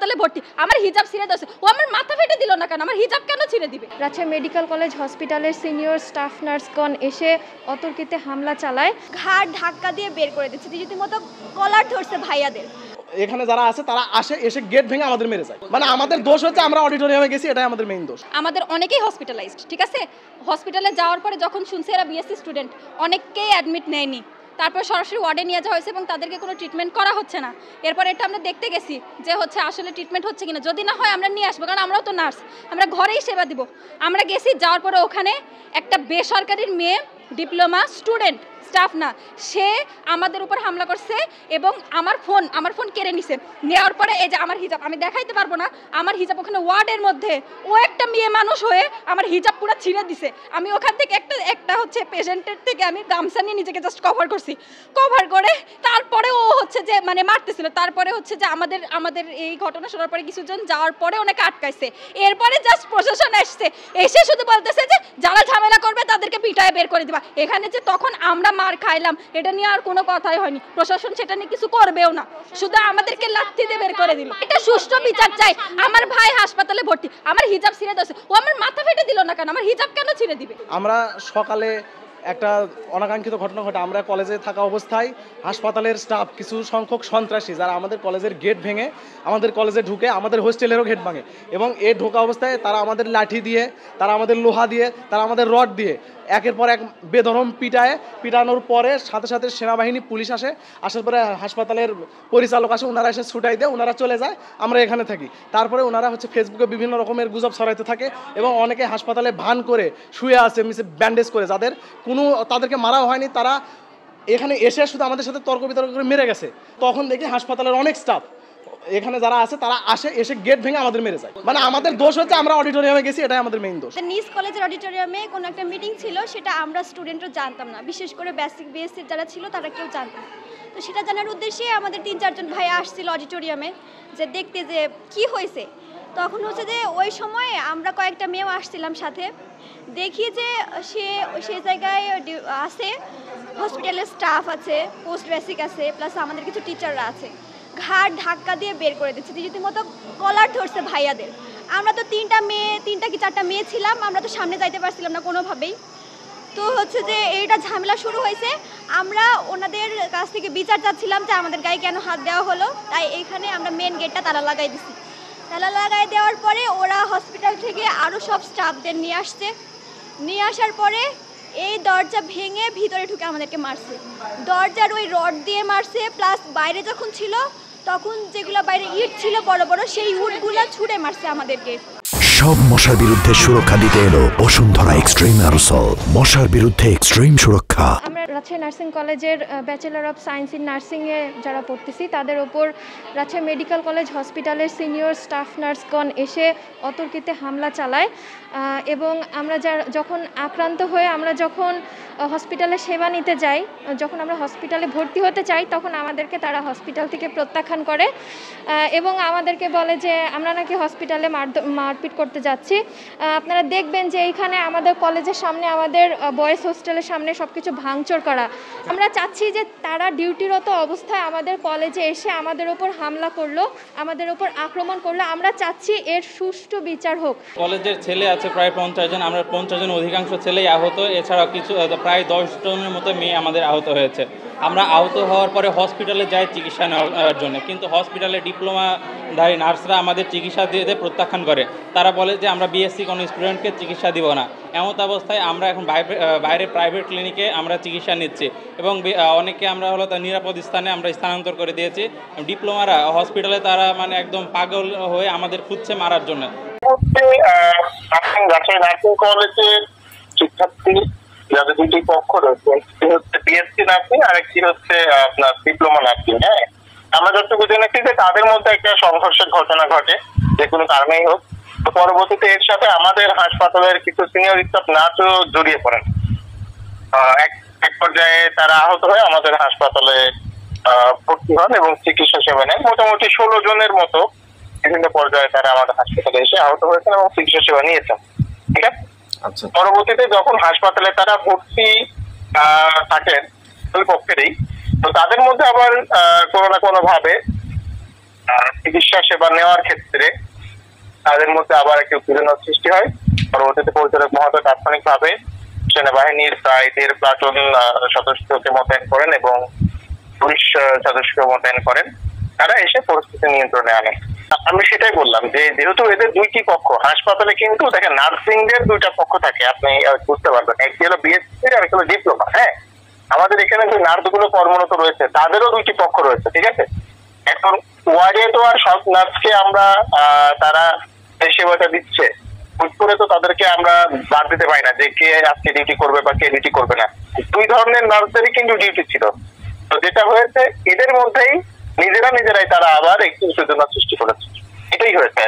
হাসপাতালে ভর্তি, আমার হিজাব ছিঁড়ে দিয়েছে, ও আমার মাথা ফেটে দিল না কেন, আমার হিজাব কেন ছিঁড়ে দিবে? রাজশাহী মেডিকেল কলেজ হসপিটালের সিনিয়র স্টাফ নার্সগণ এসে অতর্কিতে হামলা চালায়, ঘাড় ধাক্কা দিয়ে বের করে দিচ্ছে, রীতিমতো কলার ধরছে ভাইয়াদের। এখানে যারা আছে তারা এসে গেট ভেঙে আমাদের মেরে যায়। মানে আমাদের দোষ হচ্ছে আমরা অডিটোরিয়ামে গেছি, এটাই আমাদের মেইন দোষ। আমাদের অনেকেই হসপিটালাইজড, ঠিক আছে, হসপিটালে যাওয়ার পরে যখন শুনছে এরা বিএসসি স্টুডেন্ট, অনেককেই অ্যাডমিট নেয়নি, তারপর সরাসরি ওয়ার্ডে নিয়ে যাওয়া হয়েছে এবং তাদেরকে কোনো ট্রিটমেন্ট করা হচ্ছে না। এরপর এটা আমরা দেখতে গেছি যে হচ্ছে আসলে ট্রিটমেন্ট হচ্ছে কিনা, যদি না হয় আমরা নিয়ে আসবো, কারণ আমরাও তো নার্স, আমরা ঘরেই সেবা দিব। আমরা গেছি, যাওয়ার পরে ওখানে একটা বেসরকারির মেয়ে, ডিপ্লোমা স্টুডেন্ট, স্টাফ না, সে আমাদের উপর হামলা করছে এবং আমার ফোন কেড়ে নিছে। নেওয়ার পরে এই যে আমার হিজাব, আমি দেখাইতে পারবো না, আমার হিজাব ওখানে ওয়ার্ডের মধ্যে, ও একটা মেয়ে মানুষ হয়ে আমার হিজাব পুরো ছিঁড়ে দিছে। আমি ওখান থেকে একটা হচ্ছে পেশেন্টের থেকে আমি গামছা নিয়ে নিজেকে জাস্ট কভার করছি, কভার করে তারপরে ও হচ্ছে যে মানে মারতেছিল। তারপরে হচ্ছে যে আমাদের এই ঘটনা শোনার পরে কিছুজন যাওয়ার পরে ওনাকে আটকাইছে। এরপরে জাস্ট প্রশাসন আসছে, এসে শুধু বলতেছে যে যারা ঝামেলা করবে তাদেরকে পিটায় বের করে দিবা। এখানে যে তখন আমরা মার খাইলাম এটা নিয়ে আর কোনো কথাই হয়নি, প্রশাসন সেটা নিয়ে কিছু করবেও না, শুধু আমাদেরকে লাথি দিয়ে বের করে দিল। এটা সুষ্ঠু বিচার চাই। আমার ভাই হাসপাতালে ভর্তি, আমার হিজাব ছিঁড়ে দিয়েছে, ও আমার মাথা ফেটে দিল না কেন, আমার হিজাব কেন ছিঁড়ে দিবে? আমরা সকালে একটা অনাকাঙ্ক্ষিত ঘটনা ঘটে, আমরা কলেজে থাকা অবস্থায় হাসপাতালের স্টাফ কিছু সংখ্যক সন্ত্রাসী যারা আমাদের কলেজের গেট ভেঙে আমাদের কলেজে ঢুকে আমাদের হোস্টেলেরও গেট ভাঙে, এবং এই ঢোকা অবস্থায় তারা আমাদের লাঠি দিয়ে, তারা আমাদের লোহা দিয়ে, তারা আমাদের রড দিয়ে একের পর এক বেধরম পিটানোর পরে সাথে সাথে সেনাবাহিনী, পুলিশ আসার পরে হাসপাতালের পরিচালক আসে, ওনারা এসে ছুটাই দেয়, ওনারা চলে যায়, আমরা এখানে থাকি। তারপরে ওনারা হচ্ছে ফেসবুকে বিভিন্ন রকমের গুজব ছড়াইতে থাকে এবং অনেকে হাসপাতালে ভান করে শুয়ে আছে, ব্যান্ডেজ করে, তাদেরকে মারাও হয়নি, তারা এখানে এসে শুধু আমাদের সাথে তর্ক বিতর্ক করে মেরে গেছে। তখন দেখি হাসপাতালের অনেক স্টাফ এখানে যারা আছে তারা এসে গেট ভেঙে আমাদের মেরে যায়। মানে আমাদের দোষ হচ্ছে আমরা অডিটোরিয়ামে গেছি, এটাই আমাদের মেইন দোষ। নিজ কলেজের অডিটোরিয়ামে কোনো একটা মিটিং ছিল, সেটা আমরা স্টুডেন্টরা জানতাম না, বিশেষ করে বেসিক বিএসসির যারা ছিল তারা কেউ জানতাম। তো সেটা জানার উদ্দেশ্যে আমাদের 3-4 জন ভাই আসছিল অডিটোরিয়ামে যে দেখতে যে কি হয়েছে। তখন হচ্ছে যে ওই সময় আমরা কয়েকটা মেয়েও আসছিলাম সাথে, দেখি যে সেই জায়গায় আছে হসপিটালের স্টাফ আছে, পোস্ট বেসিক আছে, প্লাস আমাদের কিছু টিচাররা আছে, ঘাড় ধাক্কা দিয়ে বের করে দিচ্ছে, রীতিমতো কলার ধরছে ভাইয়াদের। আমরা তো 3টা কি 4টা মেয়ে ছিলাম, আমরা তো সামনে যাইতে পারছিলাম না কোনোভাবেই। তো হচ্ছে যে এইটা ঝামেলা শুরু হয়েছে, আমরা ওনাদের কাছ থেকে বিচার চাচ্ছিলাম যে আমাদের গায়ে কেন হাত দেওয়া হলো, তাই এইখানে আমরা মেন গেটটা তালা লাগাই দিছি। তালা লাগাই দেওয়ার পরে ওরা হসপিটাল থেকে আরও সব স্টাফদের নিয়ে আসার পরে এই দরজা ভেঙে ভিতরে ঢুকে আমাদেরকে মারছে, দরজার ওই রড দিয়ে মারছে, প্লাস বাইরে যখন ছিল তখন যেগুলো বাইরে ইট ছিল বড় বড়, সেই ইটগুলো ছুঁড়ে মারছে আমাদেরকে। সব মশার বিরুদ্ধে সুরক্ষা দিতে এলো বসুন্ধরা এক্সট্রিম অ্যারোসল, মশার বিরুদ্ধে এক্সট্রিম সুরক্ষা। আমরা রাজশাহী নার্সিং কলেজের ব্যাচেলর অফ সায়েন্স ইন নার্সিংয়ে যারা পড়তেছি তাদের ওপর রাজশাহী মেডিকেল কলেজ হসপিটালের সিনিয়র স্টাফ নার্সগণ এসে অতর্কিতে হামলা চালায় এবং আমরা যখন আক্রান্ত হয়ে আমরা যখন হসপিটালে সেবা নিতে যাই, যখন আমরা হসপিটালে ভর্তি হতে চাই, তখন আমাদেরকে তারা হসপিটাল থেকে প্রত্যাখ্যান করে এবং আমাদেরকে বলে যে আমরা নাকি হসপিটালে মারপিট করতে যাচ্ছি। আপনারা দেখবেন যে এইখানে আমাদের কলেজের সামনে, আমাদের বয়েজ হোস্টেলের সামনে সব কিছু ভাঙচুর করা। আমরা চাচ্ছি যে তারা ডিউটিরত অবস্থায় আমাদের কলেজে এসে আমাদের ওপর হামলা করলো, আমাদের ওপর আক্রমণ করলো, আমরা চাচ্ছি এর সুষ্ঠু বিচার হোক। কলেজের ছেলে আছে প্রায় 50 জন, আমরা 50 জন অধিকাংশ ছেলেই আহত, এছাড়াও কিছু প্রায় 10 জনের মতো মেয়ে আমাদের আহত হয়েছে। আমরা আহত হওয়ার পরে হসপিটালে যাই চিকিৎসা নেওয়ার জন্য, কিন্তু হসপিটালে ডিপ্লোমাধারী নার্সরা আমাদের চিকিৎসা দিয়ে প্রত্যাখ্যান করে। তারা বলে যে আমরা বিএসসি কোনো স্টুডেন্টকে চিকিৎসা দিব না। এমত অবস্থায় আমরা এখন বাইরে প্রাইভেট ক্লিনিকে আমরা চিকিৎসা নিচ্ছি এবং অনেকে আমরা হলো তার নিরাপদ স্থানে আমরা স্থানান্তর করে দিয়েছি। ডিপ্লোমারা হসপিটালে তারা মানে একদম পাগল হয়ে আমাদের খুঁজছে মারার জন্য। নার্সিং কলেজের শিক্ষার্থী যাদের দুটি পক্ষ রয়েছে, একটি হচ্ছে বিএসসি নার্সিং আর একটি হচ্ছে আপনার ডিপ্লোমা নার্সিং। হ্যাঁ, আমরা যতটুকু জেনেছি যে তাদের মধ্যে একটা সংঘর্ষের ঘটনা ঘটে, যে কোনো কারণেই হোক। তো পরবর্তীতে এর সাথে আমাদের হাসপাতালের কিছু সিনিয়র স্টাফ নার্সও জড়িয়ে পড়েন। এক পর্যায়ে তারা আহত হয়ে আমাদের হাসপাতালে ভর্তি হন এবং চিকিৎসা সেবা নেন। মোটামুটি 16 জনের মতো বিভিন্ন পর্যায়ে তারা আমাদের হাসপাতালে এসে আহত হয়েছেন এবং চিকিৎসা সেবা নিয়েছেন। ঠিক আছে, পরবর্তীতে যখন হাসপাতালে তারা ভর্তি থাকেন দুই পক্ষেরই, তো তাদের মধ্যে আবার কোনো না কোনো ভাবে চিকিৎসা সেবা নেওয়ার ক্ষেত্রে তাদের মধ্যে আবার একটি উত্তেজনার সৃষ্টি হয়। পরবর্তীতে পরিচালক মহোদয় তাৎক্ষণিকভাবে সেনাবাহিনীর প্রায় 1.5 প্লাটুন সদস্যকে মোতায়েন করেন এবং পুলিশ সদস্যকে মোতায়েন করেন। তারা এসে পরিস্থিতি নিয়ন্ত্রণে আনে। আমি সেটাই বললাম যে যেহেতু এদের দুইটি পক্ষ, হাসপাতালে কিন্তু দেখেন নার্সিং এর দুইটা পক্ষ থাকে, আপনি বুঝতে পারবেন। একটি হলো বিএসসি আর একটি হলো ডিপ্লোমা। হ্যাঁ, আমাদের এখানে যে নার্সগুলো কর্মরত রয়েছে তাদেরও দুইটি পক্ষ রয়েছে, ঠিক আছে। এখন ওয়ার্ডে তো আর সব নার্সকে আমরা তারা এই সেবাটা দিচ্ছে হুট করে তো তাদেরকে আমরা বাদ দিতে পারি না যে কে আজকে ডিউটি করবে বা কে ডিউটি করবে না। দুই ধরনের নার্সদেরই কিন্তু ডিউটি ছিল। তো যেটা হয়েছে এদের মধ্যেই নিজেরাই তারা আবার একটু উত্তেজনা সৃষ্টি করেছে, এটাই হয়েছে।